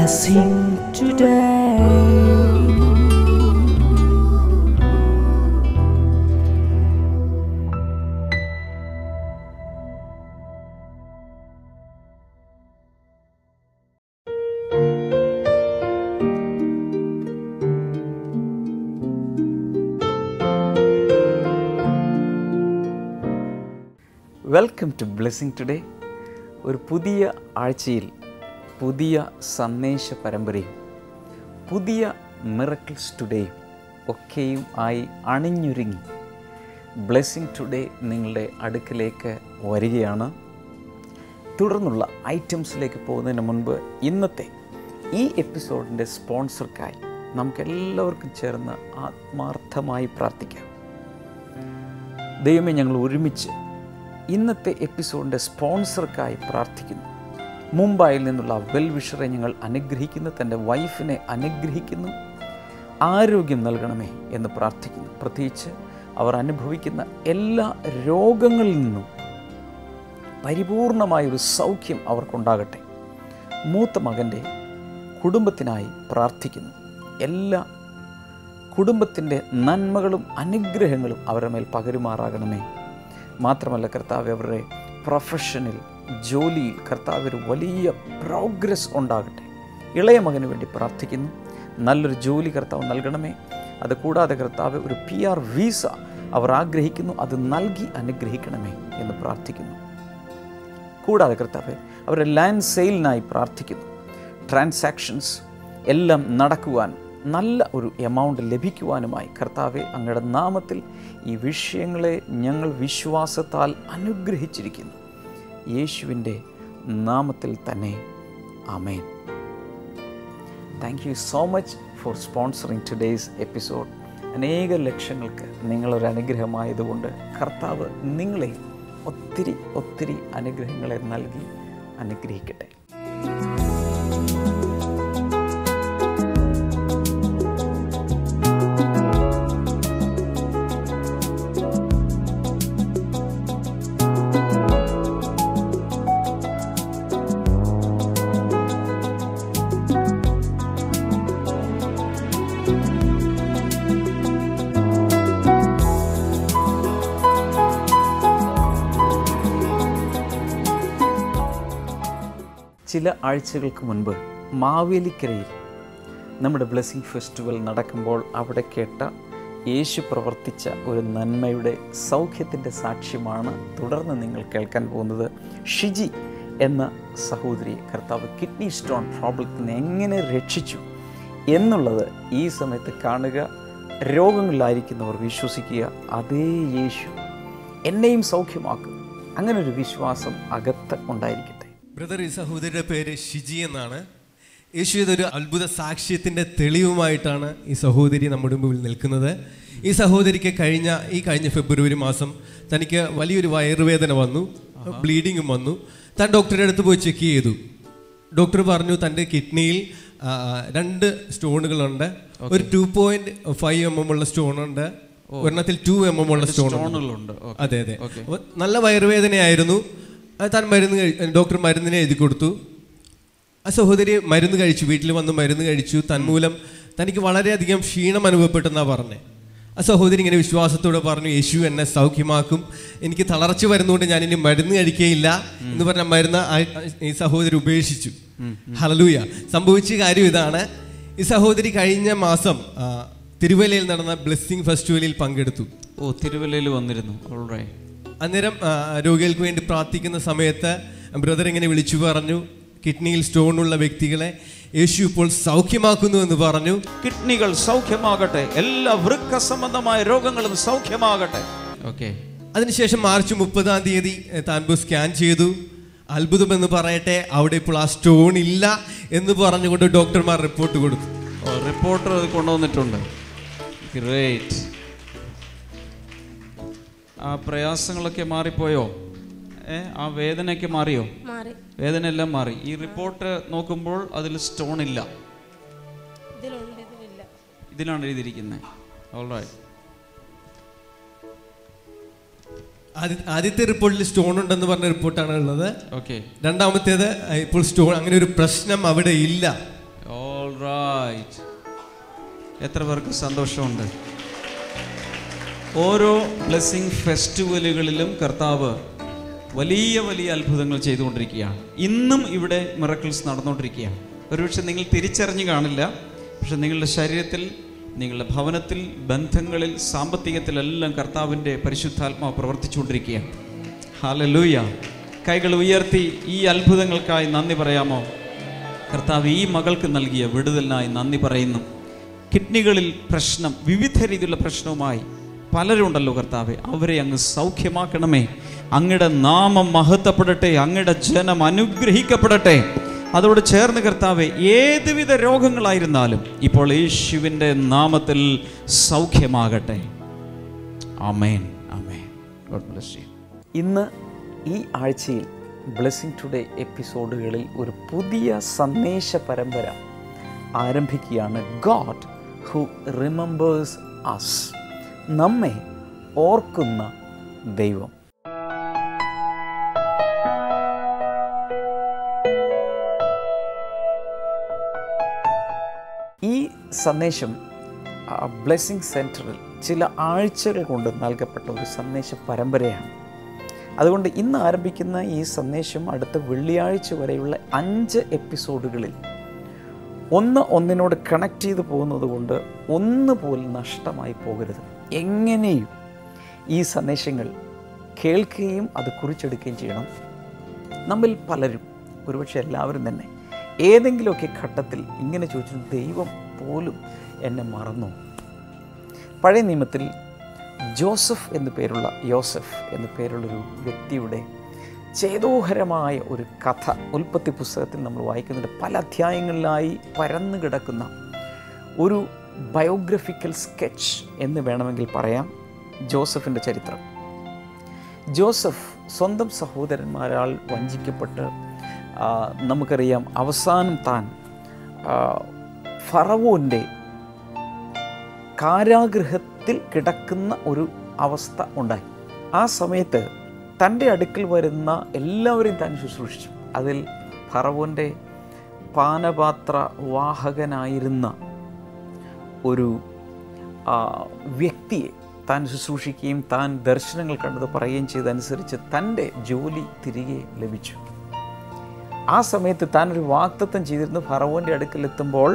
blessing today. Welcome to blessing today. ഒരു പുതിയ ആഴ്ചയിൽ പുതിയ സന്ദേശ പരമ്പരയും പുതിയ മിറക്കിൾസ് ടുഡേയും ഒക്കെയും ആയി അണിഞ്ഞൊരുങ്ങി ബ്ലെസ്സിങ് ടുഡേ നിങ്ങളുടെ അടുക്കിലേക്ക് വരികയാണ്. തുടർന്നുള്ള ഐറ്റംസിലേക്ക് പോകുന്നതിന് മുൻപ് ഇന്നത്തെ ഈ എപ്പിസോഡിൻ്റെ സ്പോൺസർക്കായി നമുക്കെല്ലാവർക്കും ചേർന്ന് ആത്മാർത്ഥമായി പ്രാർത്ഥിക്കാം. ദൈവമേ, ഞങ്ങൾ ഒരുമിച്ച് ഇന്നത്തെ എപ്പിസോഡിൻ്റെ സ്പോൺസർക്കായി പ്രാർത്ഥിക്കുന്നു. മുംബൈയിൽ നിന്നുള്ള വെൽവിഷറെ ഞങ്ങൾ അനുഗ്രഹിക്കുന്നു, തൻ്റെ വൈഫിനെ അനുഗ്രഹിക്കുന്നു, ആരോഗ്യം നൽകണമേ എന്ന് പ്രാർത്ഥിക്കുന്നു. പ്രത്യേകിച്ച് അവർ അനുഭവിക്കുന്ന എല്ലാ രോഗങ്ങളിൽ നിന്നും പരിപൂർണമായൊരു സൗഖ്യം അവർക്കുണ്ടാകട്ടെ. മൂത്ത മകൻ്റെ കുടുംബത്തിനായി പ്രാർത്ഥിക്കുന്നു. എല്ലാ കുടുംബത്തിൻ്റെ നന്മകളും അനുഗ്രഹങ്ങളും അവരുടെ മേൽ പകരുമാറാകണമേ. മാത്രമല്ല കർത്താവ്, അവരുടെ പ്രൊഫഷനിൽ ജോലിയിൽ കർത്താവ് ഒരു വലിയ പ്രോഗ്രസ് ഉണ്ടാകട്ടെ. ഇളയ മകന് വേണ്ടി പ്രാർത്ഥിക്കുന്നു. നല്ലൊരു ജോലി കർത്താവ് നൽകണമേ. അതുകൂടാതെ കർത്താവ് ഒരു PR വീസ അവർ ആഗ്രഹിക്കുന്നു, അത് നൽകി അനുഗ്രഹിക്കണമേ എന്ന് പ്രാർത്ഥിക്കുന്നു. കൂടാതെ കർത്താവ് അവരുടെ ലാൻഡ് സെയിലിനായി പ്രാർത്ഥിക്കുന്നു. ട്രാൻസാക്ഷൻസ് എല്ലാം നടക്കുവാൻ, നല്ല ഒരു എമൗണ്ട് ലഭിക്കുവാനുമായി കർത്താവെ അങ്ങയുടെ നാമത്തിൽ ഈ വിഷയങ്ങളെ ഞങ്ങൾ വിശ്വാസത്താൽ അനുഗ്രഹിച്ചിരിക്കുന്നു. യേശുവിൻ്റെ നാമത്തിൽ തന്നെ ആമേൻ. Thank you so much for sponsoring today's episode. അനേക ലക്ഷങ്ങൾക്ക് നിങ്ങളൊരു അനുഗ്രഹമായതുകൊണ്ട് കർത്താവ് നിങ്ങളെ ഒത്തിരി ഒത്തിരി അനുഗ്രഹങ്ങളെ നൽകി അനുഗ്രഹിക്കട്ടെ. ചില ആഴ്ചകൾക്ക് മുൻപ് മാവേലിക്കരയിൽ നമ്മുടെ ബ്ലെസ്സിങ് ഫെസ്റ്റിവൽ നടക്കുമ്പോൾ അവിടെ കേട്ട യേശു പ്രവർത്തിച്ച ഒരു നന്മയുടെ സൗഖ്യത്തിൻ്റെ സാക്ഷ്യമാണ് തുടർന്ന് നിങ്ങൾ കേൾക്കാൻ പോകുന്നത്. ഷിജി എന്ന സഹോദരിയെ കർത്താവ് കിഡ്നി സ്റ്റോൺ പ്രോബ്ലത്തിൽ നിന്ന് എങ്ങനെ രക്ഷിച്ചു എന്നുള്ളത് ഈ സമയത്ത് കാണുക. രോഗങ്ങളിലായിരിക്കുന്നവർ വിശ്വസിക്കുക, അതേ യേശു എന്നെയും സൗഖ്യമാക്കും. അങ്ങനൊരു വിശ്വാസം അകത്ത് ഉണ്ടായിരിക്കട്ടെ. ബ്രദർ, ഈ സഹോദരിയുടെ പേര് ഷിജി എന്നാണ്. യേശു ഇതൊരു അത്ഭുത സാക്ഷ്യത്തിൻ്റെ തെളിവുമായിട്ടാണ് ഈ സഹോദരി നമ്മുടെ മുമ്പിൽ നിൽക്കുന്നത്. ഈ സഹോദരിക്ക് കഴിഞ്ഞ ഫെബ്രുവരി മാസം തനിക്ക് വലിയൊരു വയറുവേദന വന്നു, ബ്ലീഡിങ്ങും വന്നു. താൻ ഡോക്ടറുടെ അടുത്ത് പോയി ചെക്ക് ചെയ്തു. ഡോക്ടർ പറഞ്ഞു തൻ്റെ കിഡ്നിയിൽ 2 സ്റ്റോണുകളുണ്ട്. ഒരു 2.5 mm ഉള്ള സ്റ്റോണുണ്ട്, ഒരെണ്ണത്തിൽ 2 mm ഉള്ള സ്റ്റോണുകളുണ്ട്. അതെ അതെ. നല്ല വയറുവേദനയായിരുന്നു. താൻ ഡോക്ടർ മരുന്നിനെ എഴുതി കൊടുത്തു. ആ സഹോദരി മരുന്ന് കഴിച്ചു, വീട്ടിൽ വന്ന് മരുന്ന് കഴിച്ചു. തന്മൂലം തനിക്ക് വളരെയധികം ക്ഷീണം അനുഭവപ്പെട്ടെന്നാണ് പറഞ്ഞത്. ആ സഹോദരി ഇങ്ങനെ വിശ്വാസത്തോടെ പറഞ്ഞു, യേശു എന്നെ സൗഖ്യമാക്കും, എനിക്ക് തളർച്ച വരുന്നതുകൊണ്ട് ഞാൻ ഇനി മരുന്ന് കഴിക്കുകയില്ല എന്ന് പറഞ്ഞ മരുന്ന് ഈ സഹോദരി ഉപേക്ഷിച്ചു. ഹല്ലേലൂയ. സംഭവിച്ച കാര്യം ഇതാണ്. ഈ സഹോദരി കഴിഞ്ഞ മാസം തിരുവല്ലയിൽ നടന്ന ബ്ലെസ്സിങ് ഫെസ്റ്റിവലിൽ പങ്കെടുത്തു. തിരുവല്ലയിൽ വന്നിരുന്നു. അന്നേരം രോഗികൾക്ക് വേണ്ടി പ്രാർത്ഥിക്കുന്ന സമയത്ത് ബ്രദർ ഇങ്ങനെ വിളിച്ചു പറഞ്ഞു, കിഡ്നിയിൽ സ്റ്റോണുള്ള വ്യക്തികളെ യേശു ഇപ്പോൾ സൗഖ്യമാക്കുന്നു എന്ന് പറഞ്ഞു. കിഡ്നികൾ സൗഖ്യമാകട്ടെ, എല്ലാ വൃക്ക സംബന്ധമായ രോഗങ്ങളും സൗഖ്യമാകട്ടെ. അതിനുശേഷം മാർച്ച് 30-ാം തീയതി താൻ പോയി സ്കാൻ ചെയ്തു. അത്ഭുതമെന്ന് പറയട്ടെ, അവിടെ ഇപ്പോൾ ആ സ്റ്റോൺ ഇല്ല എന്ന് പറഞ്ഞുകൊണ്ട് ഡോക്ടർമാർ റിപ്പോർട്ട് കൊടുത്തു. റിപ്പോർട്ടർ അത് കൊണ്ടുവന്നിട്ടുണ്ട്. ഗ്രേറ്റ്. ആ പ്രയാസങ്ങളൊക്കെ മാറിപ്പോയോ? ആ വേദനയൊക്കെ മാറിയോ? വേദന എല്ലാം മാറി. ഈ റിപ്പോർട്ട് നോക്കുമ്പോൾ അതിൽ സ്റ്റോൺ ഇല്ല, ഇതിലാണ് എഴുതിയിരിക്കുന്നത്. ഓൾറൈറ്റ്. ആദ്യത്തെ റിപ്പോർട്ടിൽ സ്റ്റോൺ ഉണ്ടെന്ന് പറഞ്ഞ റിപ്പോർട്ടാണ് ഉള്ളത്. രണ്ടാമത്തേത് ഇപ്പോൾ സ്റ്റോൺ അങ്ങനെ ഒരു പ്രശ്നം അവിടെ ഇല്ല റൈറ്റ്. എത്ര പേർക്ക് സന്തോഷമുണ്ട്? ഓരോ ബ്ലെസ്സിങ് ഫെസ്റ്റിവലുകളിലും കർത്താവ് വലിയ വലിയ അത്ഭുതങ്ങൾ ചെയ്തുകൊണ്ടിരിക്കുകയാണ്. ഇന്നും ഇവിടെ മിറക്കിൾസ് നടന്നുകൊണ്ടിരിക്കുകയാണ്. ഒരുപക്ഷെ നിങ്ങൾ തിരിച്ചറിഞ്ഞു കാണില്ല, പക്ഷെ നിങ്ങളുടെ ശരീരത്തിൽ, നിങ്ങളുടെ ഭവനത്തിൽ, ബന്ധങ്ങളിൽ, സാമ്പത്തികത്തിലെല്ലാം കർത്താവിൻ്റെ പരിശുദ്ധാത്മാവ് പ്രവർത്തിച്ചുകൊണ്ടിരിക്കുകയാണ്. ഹല്ലേലൂയ. കൈകൾ ഉയർത്തി ഈ അത്ഭുതങ്ങൾക്കായി നന്ദി പറയാമോ? കർത്താവ് ഈ മകൾക്ക് നൽകിയ വിടുതലിനായി നന്ദി പറയുന്നു. കിഡ്നികളിൽ പ്രശ്നം, വിവിധ രീതിയിലുള്ള പ്രശ്നവുമായി പലരുണ്ടല്ലോ കർത്താവെ, അവരെ അങ്ങ് സൗഖ്യമാക്കണമേ. അങ്ങയുടെ നാമം മഹത്വപ്പെടട്ടെ, അങ്ങയുടെ ജനം അനുഗ്രഹിക്കപ്പെടട്ടെ. അതോട് ചേർന്ന് കർത്താവെ, ഏതുവിധ രോഗങ്ങളായിരുന്നാലും ഇപ്പോൾ യേശുവിൻ്റെ നാമത്തിൽ സൗഖ്യമാകട്ടെ. ആമേൻ, ആമേൻ. God bless you. ഇന്ന് ഈ ആഴ്ചയിൽ ബ്ലെസ്സിംഗ് ടുഡേ എപ്പിസോഡുകളിൽ ഒരു പുതിയ സന്ദേശ പരമ്പര ആരംഭിക്കുകയാണ്. ഗോഡ് ഹു റിമെമ്പേഴ്സ് അസ്, നമ്മെ ഓർക്കുന്ന ദൈവം. ഈ സന്ദേശം ബ്ലെസ്സിംഗ് സെൻറ്ററിൽ ചില ആഴ്ചകൾ കൊണ്ട് നൽകപ്പെട്ട ഒരു സന്ദേശ പരമ്പരയാണ്. അതുകൊണ്ട് ഇന്ന് ആരംഭിക്കുന്ന ഈ സന്ദേശം അടുത്ത വെള്ളിയാഴ്ച വരെയുള്ള 5 എപ്പിസോഡുകളിൽ ഒന്നിനോട് കണക്ട് ചെയ്ത് പോകുന്നത് കൊണ്ട് ഒന്നുപോലും നഷ്ടമായി പോകരുത്. എങ്ങനെയും ഈ സന്ദേശങ്ങൾ കേൾക്കുകയും അത് കുറിച്ചെടുക്കുകയും ചെയ്യണം. നമ്മിൽ പലരും, ഒരുപക്ഷെ എല്ലാവരും തന്നെ ഏതെങ്കിലുമൊക്കെ ഘട്ടത്തിൽ ഇങ്ങനെ ചോദിച്ചു, ദൈവം പോലും എന്നെ മറന്നു. പഴയ നിയമത്തിൽ യോസഫ് എന്നു പേരുള്ളൊരു വ്യക്തിയുടെ ചേതോഹരമായ ഒരു കഥ ഉൽപ്പത്തി പുസ്തകത്തിൽ നമ്മൾ വായിക്കുന്നുണ്ട്. പല അധ്യായങ്ങളിലായി പരന്നു കിടക്കുന്ന ഒരു ബയോഗ്രഫിക്കൽ സ്കെച്ച് എന്ന് വേണമെങ്കിൽ പറയാം ജോസഫിൻ്റെ ചരിത്രം. ജോസഫ് സ്വന്തം സഹോദരന്മാരാൽ വഞ്ചിക്കപ്പെട്ട് നമുക്കറിയാം അവസാനം താൻ ഫറവോൻ്റെ കാരാഗൃഹത്തിൽ കിടക്കുന്ന ഒരു അവസ്ഥ ഉണ്ടായി. ആ സമയത്ത് തൻ്റെ അടുക്കൽ വരുന്ന എല്ലാവരെയും താൻ ശുശ്രൂഷിച്ചു. അതിൽ ഫറവോൻ്റെ പാനപാത്ര വാഹകനായിരുന്ന ഒരു വ്യക്തിയെ താൻ ശുശ്രൂഷിക്കുകയും താൻ ദർശനങ്ങൾ കണ്ടത് പറയുകയും ചെയ്തതനുസരിച്ച് തൻ്റെ ജോലി തിരികെ ലഭിച്ചു. ആ സമയത്ത് താൻ ഒരു വാഗ്ദത്തം ചെയ്തിരുന്നു, ഫറവോൻ്റെ അടുക്കലെത്തുമ്പോൾ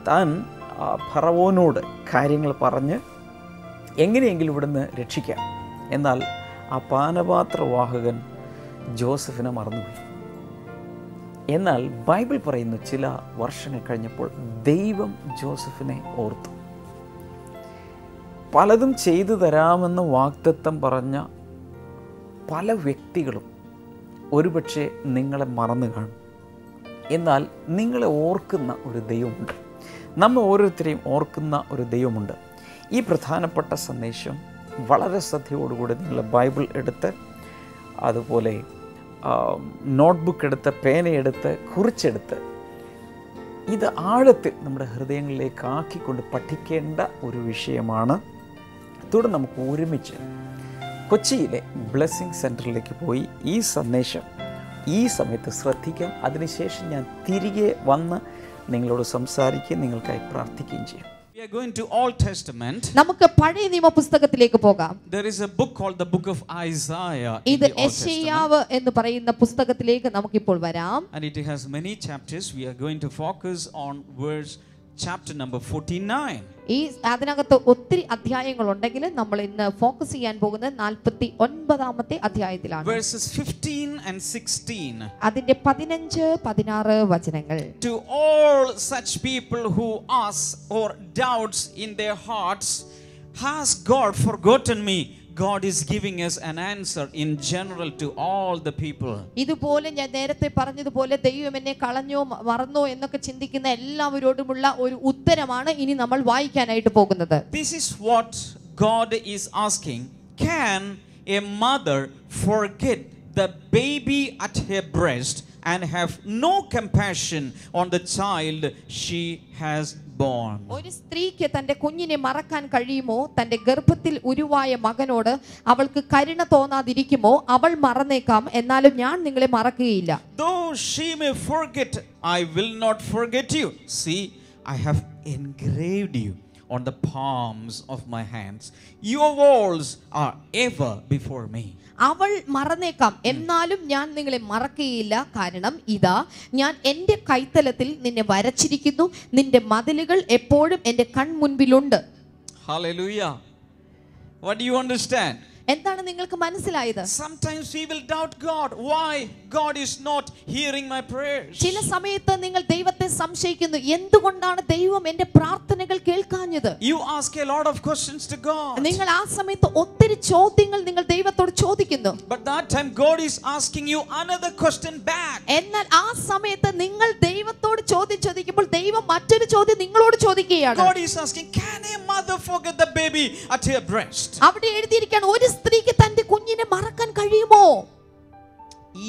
താൻ ഫറവോനോട് കാര്യങ്ങൾ പറഞ്ഞ് എങ്ങനെയെങ്കിലും ഇവിടുന്ന് രക്ഷിക്കാം. എന്നാൽ ആ പാനപാത്രവാഹകൻ ജോസഫിനെ മറന്നുപോയി. എന്നാൽ ബൈബിൾ പറയുന്നു, ചില വർഷങ്ങൾ കഴിഞ്ഞപ്പോൾ ദൈവം ജോസഫിനെ ഓർത്തു. പലതും ചെയ്തു തരാമെന്ന് വാഗ്ദത്തം പറഞ്ഞ പല വ്യക്തികളും ഒരുപക്ഷെ നിങ്ങളെ മറന്നു കാണും. എന്നാൽ നിങ്ങളെ ഓർക്കുന്ന ഒരു ദൈവമുണ്ട്. നമ്മൾ ഓരോരുത്തരെയും ഓർക്കുന്ന ഒരു ദൈവമുണ്ട്. ഈ പ്രധാനപ്പെട്ട സന്ദേശം വളരെ ശ്രദ്ധയോടുകൂടി നിങ്ങൾ ബൈബിൾ എടുത്ത്, അതുപോലെ നോട്ട്ബുക്ക് എടുത്ത്, പേനയെടുത്ത്, കുറിച്ചെടുത്ത് ഇത് ആഴത്തിൽ നമ്മുടെ ഹൃദയങ്ങളിലേക്ക് ആക്കിക്കൊണ്ട് പഠിക്കേണ്ട ഒരു വിഷയമാണ്. തുടർന്ന് നമുക്ക് ഒരുമിച്ച് കൊച്ചിയിലെ ബ്ലെസ്സിംഗ് സെൻറ്ററിലേക്ക് പോയി ഈ സന്ദേശം ഈ സമയത്ത് ശ്രദ്ധിക്കാം. അതിനുശേഷം ഞാൻ തിരികെ വന്ന് നിങ്ങളോട് സംസാരിക്കുകയും നിങ്ങൾക്കായി പ്രാർത്ഥിക്കുകയും ചെയ്യും. We are going to Old Testament. നമുക്ക് പഴയ നിയമ പുസ്തകത്തിലേക്ക് പോകാം. There is a book called the Book of Isaiah. ഇത് യെശയ്യാവ് എന്ന് പറയുന്ന പുസ്തകത്തിലേക്ക് നമുക്ക് ഇപ്പോൾ വരാം. And it has many chapters. We are going to focus on verse chapter number 49. ഈ അതിനകത്ത് ഒത്തിരി അധ്യായങ്ങൾ ഉണ്ടെങ്കിൽ നമ്മൾ ഇന്ന് ഫോക്കസ് ചെയ്യാൻ പോകുന്നത് 49ാമത്തെ അധ്യായത്തിലാണ്. Verses 15 and 16. അതിന്റെ 15-16 വചനങ്ങൾ. To all such people who ask or doubts in their hearts, has God forgotten me? God is giving us an answer in general to all the people. ഇതുപോലെ ഞാൻ നേരത്തെ പറഞ്ഞതുപോലെ ദൈവം എന്നെ കളഞ്ഞോ മറന്നോ എന്നൊക്കെ ചിന്തിക്കുന്ന എല്ലാവരോടുമുള്ള ഒരു ഉത്തരമാണ് ഇനി നമ്മൾ വായിക്കാനായിട്ട് പോകുന്നത്. This is what God is asking. Can a mother forget the baby at her breast and have no compassion on the child she has born? ഒരു സ്ത്രീക്ക് തന്റെ കുഞ്ഞിനെ മറക്കാൻ കഴിയുമോ? തന്റെ ഗർഭത്തിൽ ഉരുവായ മകനോട് അവൾക്ക് കരുണ തോന്നാതിരിക്കുമോ? അവൾ മറന്നേക്കാം, എന്നാലും ഞാൻ നിങ്ങളെ മറക്കുകയില്ല. Though she may forget, I will not forget you. See, I have engraved you on the palms of my hands. Your walls are ever before me. അവൾ മറന്നേക്കാം, എന്നാലും ഞാൻ നിങ്ങളെ മറക്കുകയില്ല. കാരണം ഇതാ ഞാൻ എൻ്റെ കൈത്തലത്തിൽ നിന്നെ വരച്ചിരിക്കുന്നു, നിന്റെ മതിലുകൾ എപ്പോഴും എൻ്റെ കൺമുൻപിലുണ്ട്. Hallelujah. What do you understand? എന്താണ് നിങ്ങൾക്ക് മനസ്സിലായത്? Sometimes we will doubt God. Why God is not hearing my prayers? ചില സമയത്ത് നിങ്ങൾ ദൈവത്തെ സംശയിക്കുന്നു, എന്തുകൊണ്ടാണ് ദൈവം എൻ്റെ പ്രാർത്ഥനകൾ കേൾക്കാഞ്ഞത്? You ask a lot of questions to God. നിങ്ങൾ ആ സമയത്ത് ഒത്തിരി ചോദ്യങ്ങൾ നിങ്ങൾ ദൈവത്തോട് ചോദിക്കുന്നു. But that time God is asking you another question back. എന്നാൽ ആ സമയത്ത് നിങ്ങൾ ദൈവത്തോട് ചോദ്യം ചോദിക്കുമ്പോൾ ദൈവം മറ്റൊരു ചോദ്യം നിങ്ങളോട് ചോദിക്കുകയാണ്. God is asking, can a mother forget the baby at her breast? അവിടെ എഴുതിയിരിക്കുകയാണ്, ഒരു സ്ത്രീക്ക് തന്റെ കുഞ്ഞിനെ മറക്കാൻ കഴിയുമോ?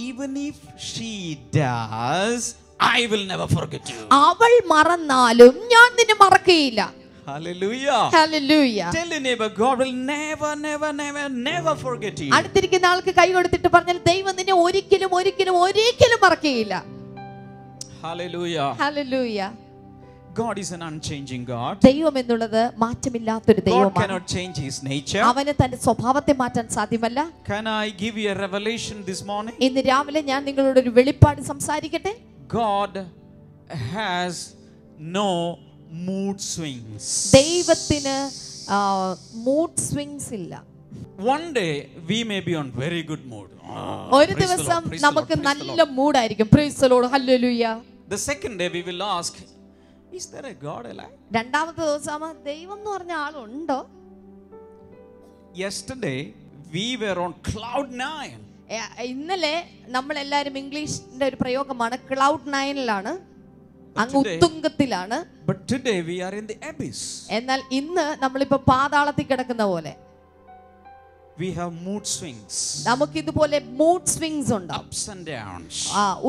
Even if she does, I will never forget you. അവൾ മറന്നാലും ഞാൻ നിന്നെ മറക്കുകയില്ല. Hallelujah. Hallelujah. Tell your neighbor, God will never, never, never, never forget you. അടുത്തിരിക്കുന്ന ആൾക്ക് കൈ കൊടുത്തിട്ട് പറഞ്ഞാൽ ദൈവം നിന്നെ ഒരിക്കലും ഒരിക്കലും ഒരിക്കലും മറക്കുകയില്ല. Hallelujah. Hallelujah. God is an unchanging God. ദൈവം എന്നുള്ളത് മാറ്റമില്ലാത്തൊരു God ദൈവമാണ്. cannot change his nature. അവന് തന്റെ സ്വഭാവത്തെ മാറ്റാൻ സാധ്യമല്ല. Can I give you a revelation this morning? ഇന്ന് രാവിലെ ഞാൻ നിങ്ങളോട് ഒരു വെളിപ്പാട് സംസാരിക്കട്ടെ. God has no mood swings. ദൈവത്തിന് മൂഡ് സ്വിങ്സ് ഇല്ല. One day we may be on very good mood. ഒരു ദിവസം നമുക്ക് നല്ല മൂഡായിരിക്കും. Praise the Lord. Hallelujah. The second day we will ask, is there a God alive? രണ്ടാമത്തെ ദിവസം ദൈവം എന്ന് പറഞ്ഞ ആളുണ്ടോ? Yesterday we were on cloud 9. ഇന്നലെ നമ്മൾ എല്ലാവരും ഇംഗ്ലീഷിന്റെ ഒരു പ്രയോഗമാണ് ക്ലൗഡ് 9ലാണ്, അങ്ങ് ഉത്തുംഗത്തിലാണ്. But today we are in the abyss. എന്നാൽ ഇന്ന് നമ്മളിപ്പോ പാതാളത്തിൽ കിടക്കുന്ന പോലെ we have mood swings. നമുക്ക് ഇതുപോലെ മൂഡ് സ്വിങ്സ് ഉണ്ട്, ups and downs.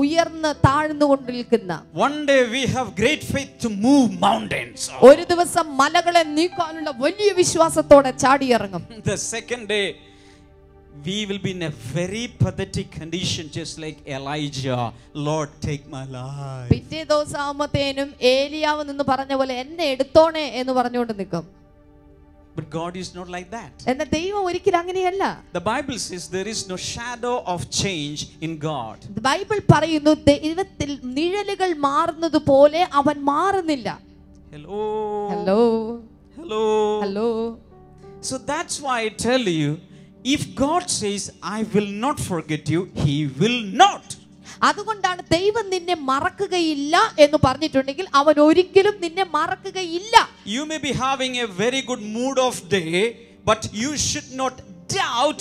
ഉയർന്ന് താഴ്ന്നുകൊണ്ടിരിക്കുന്ന. One day we have great faith to move mountains. ഒരു ദിവസം മലകളെ നീക്കാനുള്ള വലിയ വിശ്വാസത്തോടെ ചാടിയിറങ്ങും. The second day we will be in a very pathetic condition, just like Elijah. Lord, take my life. പിറ്റേ ദിവസം ആവുമ്പത്തേനും ഏലിയാവ് നിന്ന് പറഞ്ഞ പോലെ എന്നെ എടുത്തോണേ എന്ന് പറഞ്ഞുകൊണ്ട് നിൽക്കും. But God is not like that. എന്നാൽ ദൈവം ഒരിക്കലും അങ്ങനെയല്ല. The Bible says there is no shadow of change in God. Bible പറയുന്നു ദൈവത്തിൽ നിഴലുകൾ മാറുന്നത് പോലെ അവൻ മാറുന്നില്ല. Hello. Hello Hello. Hello. So that's why I tell you, if God says I will not forget you, he will not. അതുകൊണ്ടാണ് ദൈവം നിന്നെ മറക്കുകയില്ല എന്ന് പറഞ്ഞിട്ടുണ്ടെങ്കിൽ അവൻ ഒരിക്കലും നിന്നെ മറക്കുകയില്ല. You may be having a very good mood of day, but you should not doubt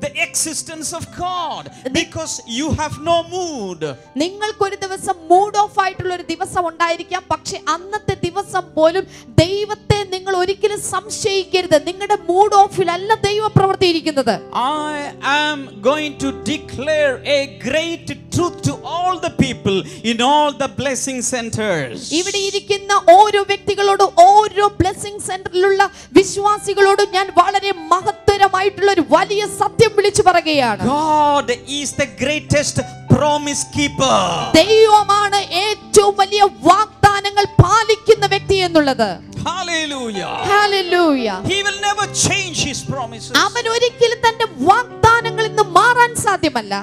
the existence of God because you have no mood. നിങ്ങൾക്കൊരു ദിവസം മൂഡ് ഓഫ് ആയിട്ടുള്ള ഒരു ദിവസം ഉണ്ടായിരിക്കാം, പക്ഷെ അന്നത്തെ ദിവസം പോലും ദൈവത്തെ നിങ്ങൾ ഒരിക്കലും സംശയിക്കരുത്. നിങ്ങളുടെ മൂഡ് ഓഫിലല്ല ദൈവം പ്രവർത്തിയിരിക്കുന്നത്. I am going to declare a great truth to all the people in all the blessing centers. ഇവിടെ ഇരിക്കുന്ന ഓരോ വ്യക്തികളോടും ഓരോ ബ്ലെസ്സിംഗ് സെന്ററിലുള്ള വിശ്വാസികളോടും ഞാൻ വളരെ മഹത്തരമായിട്ടുള്ള ഒരു വലിയ സത്യം വിളിച്ചു പറയുകയാണ്. God is the greatest promise keeper. ദൈവമാണ് ഏറ്റവും വലിയ വാഗ്ദാനങ്ങൾ പാലിക്കുന്ന വ്യക്തി എന്നുള്ളത്. Hallelujah. Hallelujah. He will never change his promises. അവൻ ഒരിക്കലും തന്റെ വാഗ്ദാനങ്ങളിൽ നിന്ന് മാറാൻ സാധ്യമല്ല.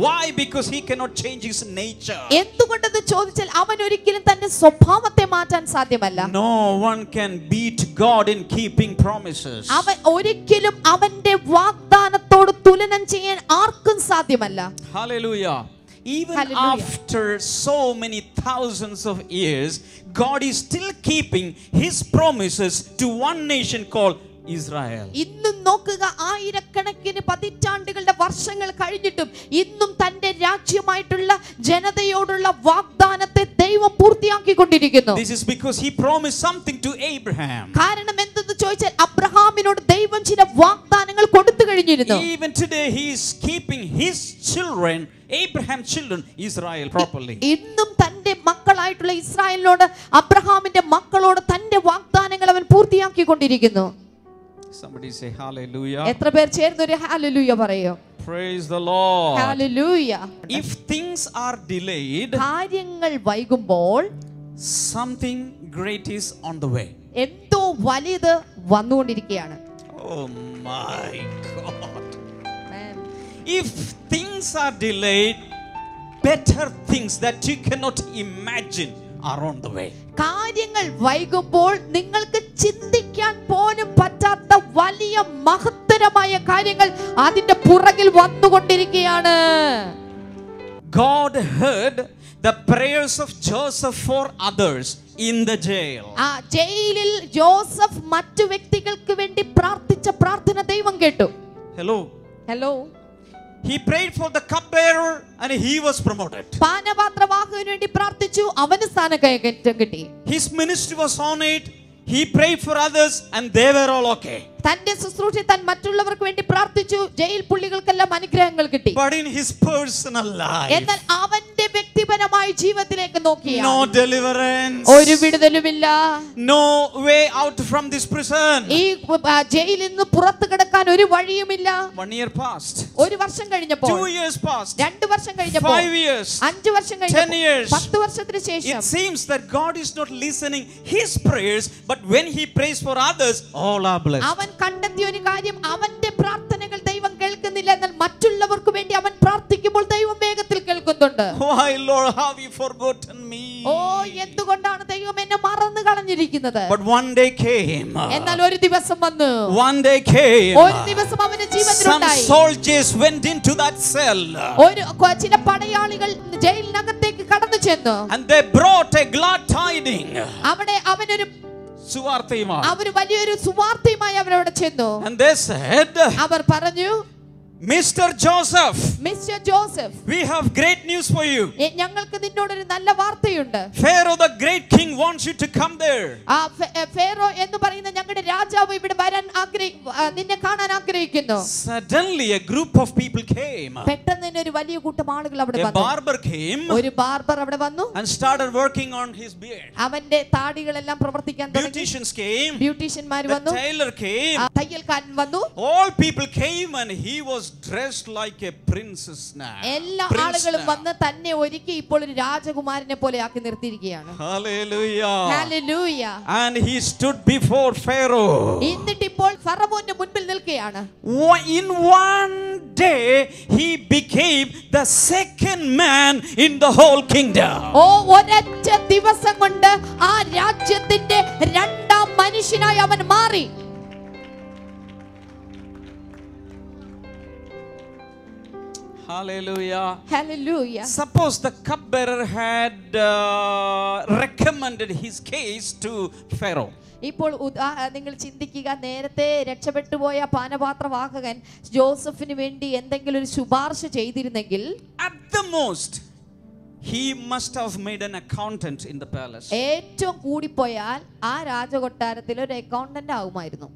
Why? Because he cannot change his nature. എന്തുകൊണ്ടെന്ന് ചോദിച്ചാൽ അവൻ ഒരിക്കലും തന്റെ സ്വഭാവത്തെ മാറ്റാൻ സാധ്യമല്ല. No one can beat God in keeping promises. അവൻ ഒരിക്കലും അവന്റെ വാഗ്ദാനത്തോട് തുലനം ചെയ്യാൻ ആർക്കും സാധ്യമല്ല. Hallelujah. Even Hallelujah. after so many thousands of years, God is still keeping his promises to one nation called Israel. ഇന്നും നോക്കുക, ആയിരക്കണക്കിന് പതിറ്റാണ്ടുകളുടെ വർഷങ്ങൾ കഴിഞ്ഞിട്ടും ഇന്നും തന്റെ രാജ്യമായിട്ടുള്ള ജനതയോടുള്ള വാഗ്ദാനത്തെ ദൈവം പൂർത്തിയാക്കിക്കൊണ്ടിരിക്കുന്നു. This is because he promised something to Abraham. കാരണം എന്തെന്ന് ചോദിച്ചാൽ അബ്രഹാമിനോട് ദൈവം ചില വാഗ്ദാനങ്ങൾ കൊടുത്തു കഴിഞ്ഞിരുന്നു. Even today he is keeping his children, Abraham's children, Israel, properly. ഇന്നും തന്റെ മക്കളായിട്ടുള്ള ഇസ്രായേലിനോട് അബ്രഹാമിന്റെ മക്കളോട് തന്റെ വാഗ്ദാനങ്ങൾ അവൻ പൂർത്തിയാക്കിക്കൊണ്ടിരിക്കുന്നു. Somebody say hallelujah. എത്ര പേർ ചേർന്ന് ഒരു ഹല്ലേലൂയ പറയോ? Praise the Lord. Hallelujah. If things are delayed, കാര്യങ്ങൾ വൈകുമ്പോൾ something great is on the way. എന്തോ വലിയത് വന്നുകൊണ്ടിരിക്കുകയാണ്. Oh my God. If things are delayed, better things that you cannot imagine are on the way. കാര്യങ്ങൾ വൈകുമ്പോൾ നിങ്ങൾക്ക് ചിന്തിക്കാൻ പോലും പറ്റാത്ത വലിയ മഹത്തരമായ കാര്യങ്ങൾ അതിന്റെ പുറകിൽ വന്നുകൊണ്ടിരിക്കുകയാണ്. God heard the prayers of Joseph for others in the jail. ആ ജയിലിൽ ജോസഫ് മറ്റു വ്യക്തികൾക്ക് വേണ്ടി പ്രാർത്ഥിച്ച പ്രാർത്ഥന ദൈവം കേട്ടു. Hello. He prayed for the cupbearer and he was promoted. പാനപാത്രവാഹകന് വേണ്ടി പ്രാർത്ഥിച്ചു, അവന് സ്ഥാനക്കയറ്റം കിട്ടി. His ministry was on it. He prayed for others and they were all okay. തന്റെ ശുശ്രൂഷ താൻ മറ്റുള്ളവർക്ക് വേണ്ടി പ്രാർത്ഥിച്ചു, ജയിൽ പുള്ളികൾക്കെല്ലാം അനുഗ്രഹങ്ങൾ കിട്ടി. But in his personal life, എന്നാൽ അവന്റെ വ്യക്തിപരമായ ജീവിതത്തിലേക്ക് നോക്കിയാൽ no deliverance, ഒരു വിടുതലുമില്ല. no way out from this prison. ഈ ജയിലിൽ നിന്ന് പുറത്തു കടക്കാൻ ഒരു വഴിയുമില്ല. 1 year passed. ഒരു വർഷം കഴിഞ്ഞപ്പോൾ, 2 years passed. 2 വർഷം കഴിഞ്ഞപ്പോൾ, 5 years, 5 വർഷം കഴിഞ്ഞപ്പോൾ, 10 years, 10 വർഷത്തിന് ശേഷം, it seems that God is not listening his prayers, but when he prays for others, all are blessed. അവൻ കണ്ടെത്തിയ ഒരു കാര്യം, അവന്റെ പ്രാർത്ഥനകൾ ദൈവം കേൾക്കുന്നില്ല, എന്നാൽ മറ്റുള്ളവർക്ക് വേണ്ടി അവൻ പ്രാർത്ഥിക്കുമ്പോൾ ദൈവം വേഗത്തിൽ കേൾക്കുന്നുണ്ട്. Why Lord have you forgotten me? ഓ എന്തുകൊണ്ടാണ് ദൈവം എന്നെ മറന്നു കളഞ്ഞിരിക്കുന്നത്? But one day came. എന്നാൽ ഒരു ദിവസം വന്നു. One day came. ഒരു ദിവസം അവന്റെ ജീവിതത്തിലുണ്ടായി. Some soldiers went into that cell. ചില പടയാളികൾ ജയിലിനകത്തേക്ക് കടന്നു ചെന്നു. And they brought a glad tiding. അവിടെ അവനൊരു അവർ വലിയൊരു സുവാർത്തയുമായി അവരവിടെ ചെന്നു. And they said, അവർ പറഞ്ഞു, Mr. Joseph, we have great news for you. ഞങ്ങൾക്ക് നിന്നോടൊരു നല്ല വാർത്തയുണ്ട്. Pharaoh the great king wants you to come there. Pharaoh എന്ന് പറയുന്ന ഞങ്ങളുടെ രാജാവ് ഇവിടെ വരാൻ നിന്നെ കാണാൻ ആഗ്രഹിക്കുന്നു. Suddenly a group of people came. പെട്ടെന്ന് ഒരു വലിയ കൂട്ടം ആളുകൾ അവിടെ വന്നു. A barber came. ഒരു ബാർബർ അവിടെ വന്നു. And started working on his beard. അവന്റെ താടികളെല്ലാം പ്രവർത്തിക്കാൻ തുടങ്ങി. Beauticians came. ബ്യൂട്ടീഷ്യന്മാർ വന്നു. The tailor came. തയ്യൽക്കാരൻ വന്നു. All people came and he was dressed like a princess now. എല്ലാ ആളുകളും വന്ന് തന്നെ ഒരുക്കി ഇപ്പോൾ ഒരു രാജകുമാരനെ പോലെ ആക്കി നിർത്തിയിരിക്കുകയാണ്. Hallelujah. Hallelujah. And he stood before Pharaoh. എന്നിട്ട് ഇപ്പോൾ ഫറവോന്റെ മുൻപിൽ നിൽക്കുകയാണ്. In one day he became the second man in the whole kingdom. ഒരൊറ്റ ദിവസം കൊണ്ട് ആ രാജ്യത്തിന്റെ രണ്ടാം മനുഷ്യനായി അവൻ മാറി. Hallelujah. Suppose the cupbearer had recommended his case to Pharaoh. ഇപ്പോൾ നിങ്ങൾ ചിന്തിക്കുക, നേരത്തെ രക്ഷപ്പെട്ടു പോയ പാനപാത്രവാഹകൻ ജോസഫിന് വേണ്ടി എന്തെങ്കിലും ഒരു ശുപാർശ ചെയ്തിരുന്നെങ്കിൽ, at the most he must have made an accountant in the palace. ഏറ്റവും കൂടിപ്പോയാൽ ആ രാജകൊട്ടാരത്തിൽ ഒരു accountant ആവുമായിരുന്നു.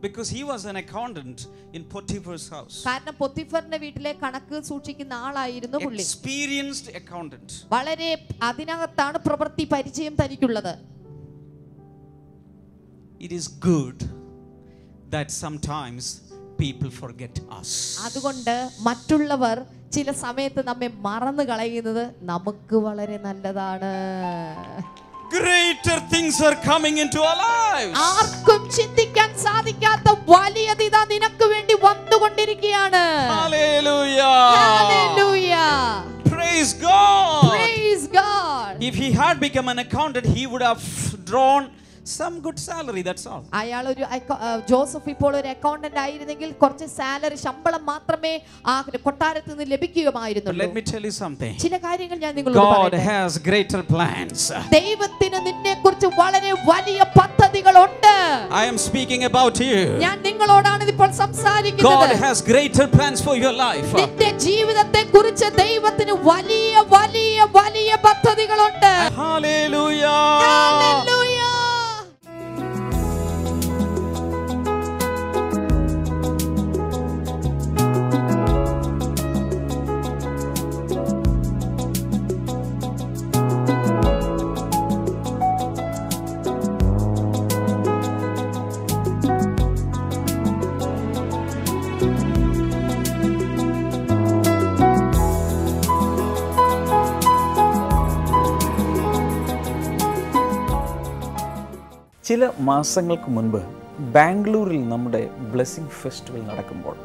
Because he was an accountant in Potiphar's house. കാരണം പൊത്തിഫറിന്റെ വീട്ടിലെ കണക്ക് സൂക്ഷിക്കുന്ന ആളായിരുന്നു പുള്ളി. Experienced accountant. വളരെ അതിനകത്താണ് പ്രവൃത്തി പരിചയം തനിക്കുള്ളത്. It is good that sometimes people forget us. അതുകൊണ്ട് മറ്റുള്ളവർ ചില സമയത്ത് നമ്മെ മറന്നു കളയുന്നത് നമുക്ക് വളരെ നല്ലതാണ്. Greater things are coming into our lives. ആർക്കും ചിന്തിക്കാൻ സാധിക്കാത്ത വലിയത് ഇതാ നിനക്ക് വേണ്ടി വന്നുകൊണ്ടിരിക്കുകയാണ്. Hallelujah. Hallelujah. Praise God. Praise God. If he had become an accountant, he would have drawn some good salary, that's all. അയാൾ ഒരു ജോസഫ് ഇപ്പോൾ ഒരു അക്കൗണ്ടന്റ് ആയിരുന്നെങ്കിൽ കുറച്ച് സാലറി ശമ്പളം മാത്രമേ ആ കൊട്ടാരത്തിൽ നിന്ന് ലഭിക്കുകയുമായിരുന്നു. Let me tell you something. ചില കാര്യങ്ങൾ ഞാൻ നിങ്ങളോട് God has greater plans. ദൈവത്തിന് നിന്നെക്കുറിച്ച് വളരെ വലിയ പദ്ധതികളുണ്ട്. I am speaking about you. ഞാൻ നിങ്ങളോടാണ് ഇപ്പോൾ സംസാരിക്കുന്നത്. God has greater plans for your life. നിന്റെ ജീവിതത്തെക്കുറിച്ച് ദൈവത്തിന് വലിയ വലിയ വലിയ പദ്ധതികളുണ്ട്. Hallelujah. Hallelujah. ചില മാസങ്ങൾക്ക് മുൻപ് ബാംഗ്ലൂരിൽ നമ്മുടെ ബ്ലെസ്സിങ് ഫെസ്റ്റിവൽ നടക്കുമ്പോൾ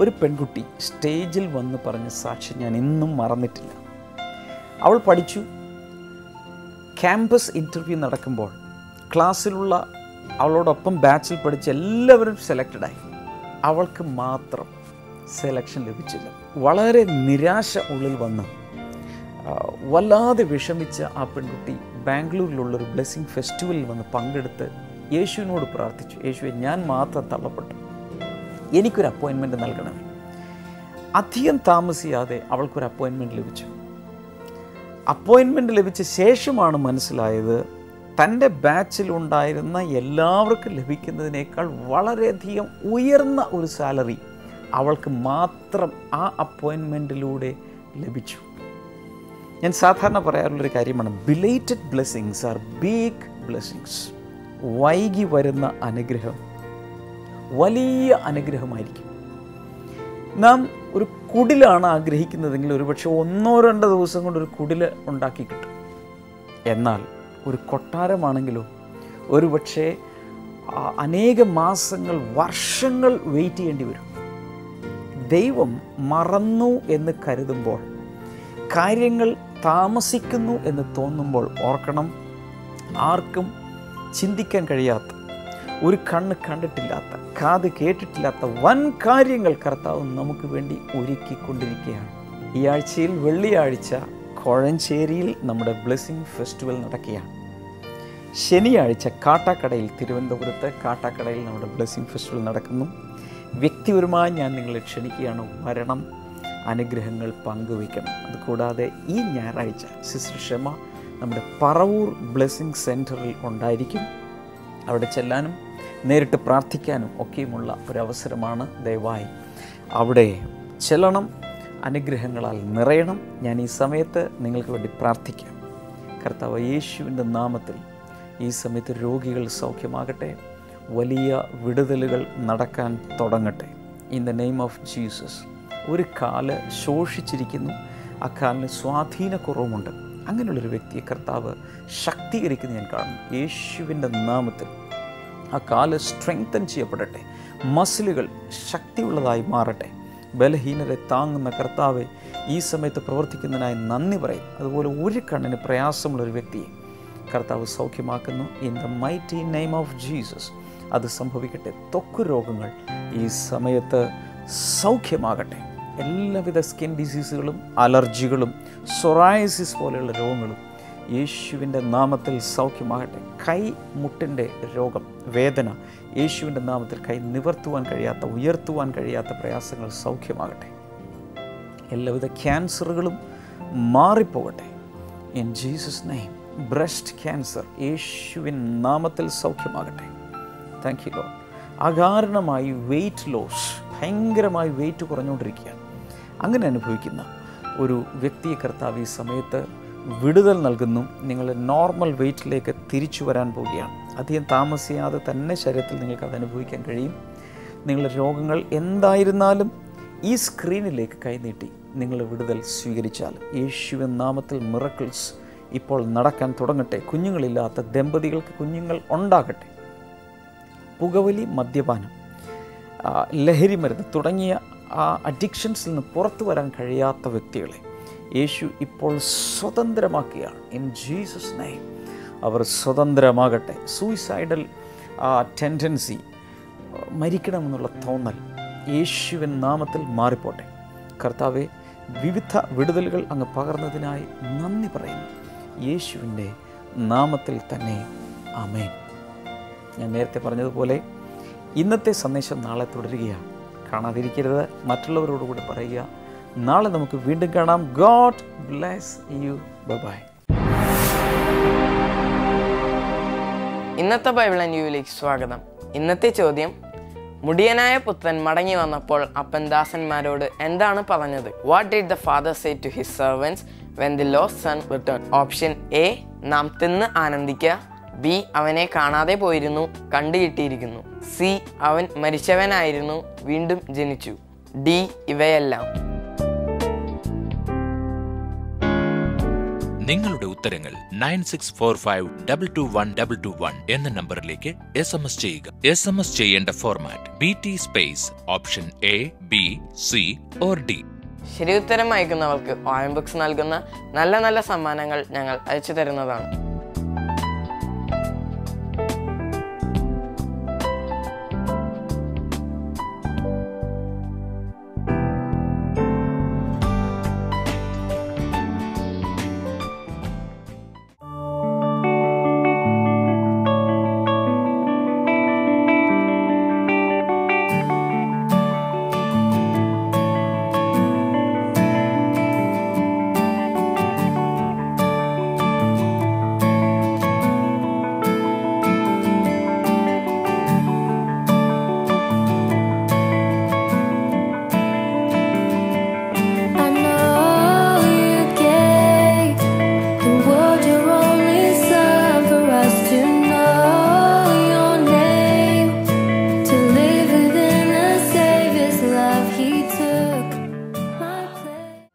ഒരു പെൺകുട്ടി സ്റ്റേജിൽ വന്ന് പറഞ്ഞ സാക്ഷി ഞാൻ ഇന്നും മറന്നിട്ടില്ല. അവൾ പഠിച്ചു. ക്യാമ്പസ് ഇൻ്റർവ്യൂ നടക്കുമ്പോൾ ക്ലാസ്സിലുള്ള അവളോടൊപ്പം ബാച്ചിൽ പഠിച്ച എല്ലാവരും സെലക്റ്റഡായി. അവൾക്ക് മാത്രം സെലക്ഷൻ ലഭിച്ചില്ല. വളരെ നിരാശ ഉള്ളിൽ വന്ന് വല്ലാതെ വിഷമിച്ച ആ പെൺകുട്ടി ബാംഗ്ലൂരിലുള്ളൊരു ബ്ലെസ്സിങ് ഫെസ്റ്റിവലിൽ വന്ന് പങ്കെടുത്ത് യേശുവിനോട് പ്രാർത്ഥിച്ചു, യേശുവെ ഞാൻ മാത്രം തള്ളപ്പെട്ടു, എനിക്കൊരു അപ്പോയിൻമെൻറ്റ് നൽകണമേ. അധികം താമസിയാതെ അവൾക്കൊരു അപ്പോയിൻമെൻറ്റ് ലഭിച്ചു. അപ്പോയിൻമെൻറ്റ് ലഭിച്ച ശേഷമാണ് മനസ്സിലായത് തൻ്റെ ബാച്ചിലുണ്ടായിരുന്ന എല്ലാവർക്കും ലഭിക്കുന്നതിനേക്കാൾ വളരെയധികം ഉയർന്ന ഒരു സാലറി അവൾക്ക് മാത്രം ആ അപ്പോയിൻമെൻറ്റിലൂടെ ലഭിച്ചു. ഞാൻ സാധാരണ പറയാറുള്ളൊരു കാര്യമാണ്, belated blessings are big blessings. വൈകി വരുന്ന അനുഗ്രഹം വലിയ അനുഗ്രഹമായിരിക്കും. നാം ഒരു കുടിലാണ് ആഗ്രഹിക്കുന്നതെങ്കിൽ ഒരുപക്ഷെ 1-2 ദിവസം കൊണ്ട് ഒരു കുടില് ഉണ്ടാക്കി കിട്ടും. എന്നാൽ ഒരു കൊട്ടാരമാണെങ്കിലോ ഒരുപക്ഷെ അനേക മാസങ്ങൾ, വർഷങ്ങൾ വെയിറ്റ് ചെയ്യേണ്ടി വരും. ദൈവം മറന്നു എന്ന് കരുതുമ്പോൾ, കാര്യങ്ങൾ താമസിക്കുന്നു എന്ന് തോന്നുമ്പോൾ ഓർക്കണം, ആർക്കും ചിന്തിക്കാൻ കഴിയാത്ത, ഒരു കണ്ണ് കണ്ടിട്ടില്ലാത്ത, കാത് കേട്ടിട്ടില്ലാത്ത വൻ കാര്യങ്ങൾ കർത്താവ് നമുക്ക് വേണ്ടി ഒരുക്കിക്കൊണ്ടിരിക്കുകയാണ്. ഈ ആഴ്ചയിൽ വെള്ളിയാഴ്ച കോഴഞ്ചേരിയിൽ നമ്മുടെ ബ്ലെസ്സിങ് ഫെസ്റ്റിവൽ നടക്കുകയാണ്. ശനിയാഴ്ച കാട്ടാക്കടയിൽ, തിരുവനന്തപുരത്ത് കാട്ടാക്കടയിൽ നമ്മുടെ ബ്ലെസ്സിങ് ഫെസ്റ്റിവൽ നടക്കുന്നു. വ്യക്തിപരമായി ഞാൻ നിങ്ങളെ ക്ഷണിക്കുകയാണ്, വരണം, അനുഗ്രഹങ്ങൾ പങ്കുവയ്ക്കണം. അതുകൂടാതെ ഈ ഞായറാഴ്ച സിസ്റ്റർ ഷെമ നമ്മുടെ പറവൂർ ബ്ലെസ്സിങ് സെൻറ്ററിൽ ഉണ്ടായിരിക്കും. അവിടെ ചെല്ലാനും നേരിട്ട് പ്രാർത്ഥിക്കാനും ഒക്കെയുമുള്ള ഒരവസരമാണ്. ദയവായി അവിടെ ചെല്ലണം, അനുഗ്രഹങ്ങളാൽ നിറയണം. ഞാൻ ഈ സമയത്ത് നിങ്ങൾക്ക് വേണ്ടി പ്രാർത്ഥിക്കാം. കർത്താവ് യേശുവിൻ്റെ നാമത്തിൽ ഈ സമയത്ത് രോഗികൾ സൗഖ്യമാകട്ടെ, വലിയ വിടുതലുകൾ നടക്കാൻ തുടങ്ങട്ടെ. In the name of Jesus. ഒരു കാല് ശോഷിച്ചിരിക്കുന്നു, ആ കാലിന് സ്വാധീനക്കുറവുമുണ്ട്. അങ്ങനെയുള്ളൊരു വ്യക്തിയെ കർത്താവ് ശക്തീകരിക്കുന്ന ഞാൻ കാണുന്നു. യേശുവിൻ്റെ നാമത്തിൽ ആ കാല് സ്ട്രെങ്തൻ ചെയ്യപ്പെടട്ടെ, മസിലുകൾ ശക്തിയുള്ളതായി മാറട്ടെ. ബലഹീനരെ താങ്ങുന്ന കർത്താവെ ഈ സമയത്ത് പ്രവർത്തിക്കുന്നതിനായി നന്ദി പറയും. അതുപോലെ ഒരു കണ്ണിന് പ്രയാസമുള്ളൊരു വ്യക്തിയെ കർത്താവ് സൗഖ്യമാക്കുന്നു. In the mighty name of Jesus അത് സംഭവിക്കട്ടെ. ത്വക്ക് രോഗങ്ങൾ ഈ സമയത്ത് സൗഖ്യമാകട്ടെ. എല്ലാവിധ സ്കിൻ ഡിസീസുകളും അലർജികളും സൊറായസിസ് പോലെയുള്ള രോഗങ്ങളും യേശുവിൻ്റെ നാമത്തിൽ സൗഖ്യമാകട്ടെ. കൈ മുട്ടിൻ്റെ രോഗം, വേദന, യേശുവിൻ്റെ നാമത്തിൽ കൈ നിവർത്തുവാൻ കഴിയാത്ത, ഉയർത്തുവാൻ കഴിയാത്ത പ്രയാസങ്ങൾ സൗഖ്യമാകട്ടെ. എല്ലാവിധ ക്യാൻസറുകളും മാറിപ്പോകട്ടെ. In Jesus name. Breast cancer യേശുവിൻ നാമത്തിൽ സൗഖ്യമാകട്ടെ. Thank you lord. അകാരണമായി വെയിറ്റ് ലോസ്, ഭയങ്കരമായി വെയിറ്റ് കുറഞ്ഞുകൊണ്ടിരിക്കുകയാണ്. അങ്ങനെ അനുഭവിക്കുന്ന ഒരു വ്യക്തിയെ കർത്താവ് ഈ സമയത്ത് വിടുതൽ നൽകുന്നു. നിങ്ങൾ നോർമൽ വെയിറ്റിലേക്ക് തിരിച്ചു വരാൻ പോവുകയാണ്. അധികം താമസിയാതെ തന്നെ ശരീരത്തിൽ നിങ്ങൾക്ക് അത് അനുഭവിക്കാൻ കഴിയും. നിങ്ങളുടെ രോഗങ്ങൾ എന്തായിരുന്നാലും ഈ സ്ക്രീനിലേക്ക് കൈനീട്ടി നിങ്ങൾ വിടുതൽ സ്വീകരിച്ചാൽ യേശുവിൻ നാമത്തിൽ മിറക്കിൾസ് ഇപ്പോൾ നടക്കാൻ തുടങ്ങട്ടെ. കുഞ്ഞുങ്ങളില്ലാത്ത ദമ്പതികൾക്ക് കുഞ്ഞുങ്ങൾ ഉണ്ടാകട്ടെ. പുകവലി, മദ്യപാനം, ലഹരി മരുന്ന് തുടങ്ങിയ അഡിക്ഷൻസിൽ നിന്ന് പുറത്തു വരാൻ കഴിയാത്ത വ്യക്തികളെ യേശു ഇപ്പോൾ സ്വതന്ത്രമാക്കുകയാണ്. ഇൻ ജീസസ് നെയിം അവർ സ്വതന്ത്രമാകട്ടെ. സൂയിസൈഡൽ ടെൻഡൻസി, മരിക്കണമെന്നുള്ള തോന്നൽ യേശുവിൻ നാമത്തിൽ മാറിപ്പോട്ടെ. കർത്താവെ, വിവിധ വിടുതലുകൾ അങ്ങ് പകർന്നതിനായി നന്ദി പറയുന്നു. യേശുവിൻ്റെ നാമത്തിൽ തന്നെ ആമേൻ. ഞാൻ നേരത്തെ പറഞ്ഞതുപോലെ ഇന്നത്തെ സന്ദേശം നാളെ തുടരുകയാണ്. കാണാതിരിക്കരുത്, മറ്റുള്ളവരോടുകൂടി പറയുക. നാളെ നമുക്ക് വീണ്ടും കാണാം. God bless U. ബൈ. ഇന്നത്തെ ബൈബിൾ ആൻഡ് യുവിലേക്ക് സ്വാഗതം. ഇന്നത്തെ ചോദ്യം, മുടിയനായ പുത്രൻ മടങ്ങി വന്നപ്പോൾ അപ്പൻ ദാസന്മാരോട് എന്താണ് പറഞ്ഞത്? What did the father say to his servants when the lost son return? Option A, നാം തിന്ന് ആനന്ദിക്കുക. ബി, അവനെ കാണാതെ പോയിരുന്നു, കണ്ടുകിട്ടിയിരിക്കുന്നു. സി, അവൻ മരിച്ചവനായിരുന്നു, വീണ്ടും ജനിച്ചു. ഡി, ഇവയെല്ലാം. നിങ്ങളുടെ ഉത്തരങ്ങൾ 9645221221 എന്ന നമ്പറിലേക്ക് SMS ചെയ്യുക. SMS ചെയ്യേണ്ട format BT space option A, B, C or D. ശരി ഉത്തരം അയക്കുന്നവർക്ക് OM ബുക്സ് നൽകുന്ന നല്ല നല്ല സമ്മാനങ്ങൾ ഞങ്ങൾ അയച്ചു തരുന്നതാണ്.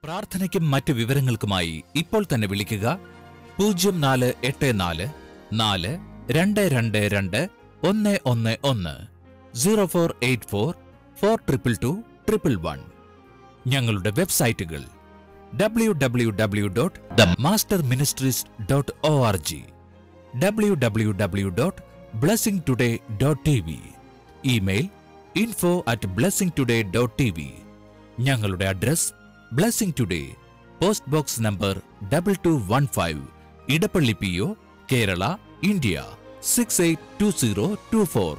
പ്രാർത്ഥനയ്ക്കും മറ്റ് വിവരങ്ങൾക്കുമായി ഇപ്പോൾ തന്നെ വിളിക്കുക 0484 4222 111 0484 42221. ഞങ്ങളുടെ വെബ്സൈറ്റുകൾ www.themasterministries.org, www.blessingtoday.tv, ഇമെയിൽ info@blessingtoday.tv. ഞങ്ങളുടെ address blessing today, post box number 2215, Edappally PO, Kerala, India 682024.